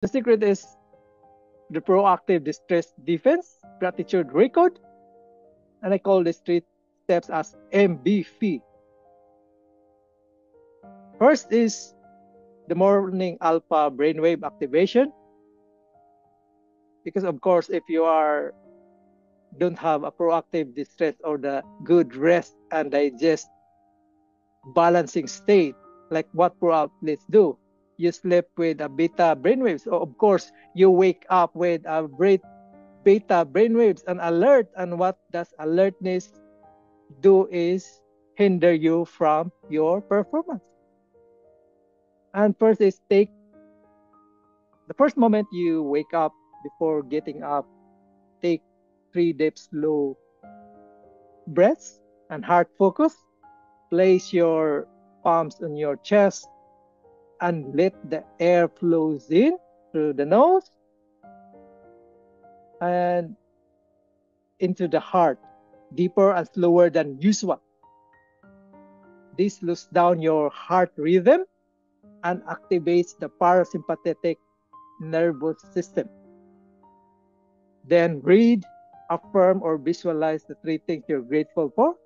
The secret is the proactive distress defense, gratitude record, and I call these three steps as MBF. First is the morning alpha brainwave activation, because of course if you are don't have a proactive distress or the good rest and digest balancing state like what pro athletes do, you sleep with a beta brainwaves. So of course you wake up with a great beta brainwaves and alert, and what does alertness do is hinder you from your performance. And first is take the first moment you wake up, before getting up, take 3 deep slow breaths and heart focus. Place your palms on your chest and let the air flows in through the nose and into the heart, deeper and slower than usual. This slows down your heart rhythm and activates the parasympathetic nervous system. Then read, affirm, or visualize the 3 things you're grateful for.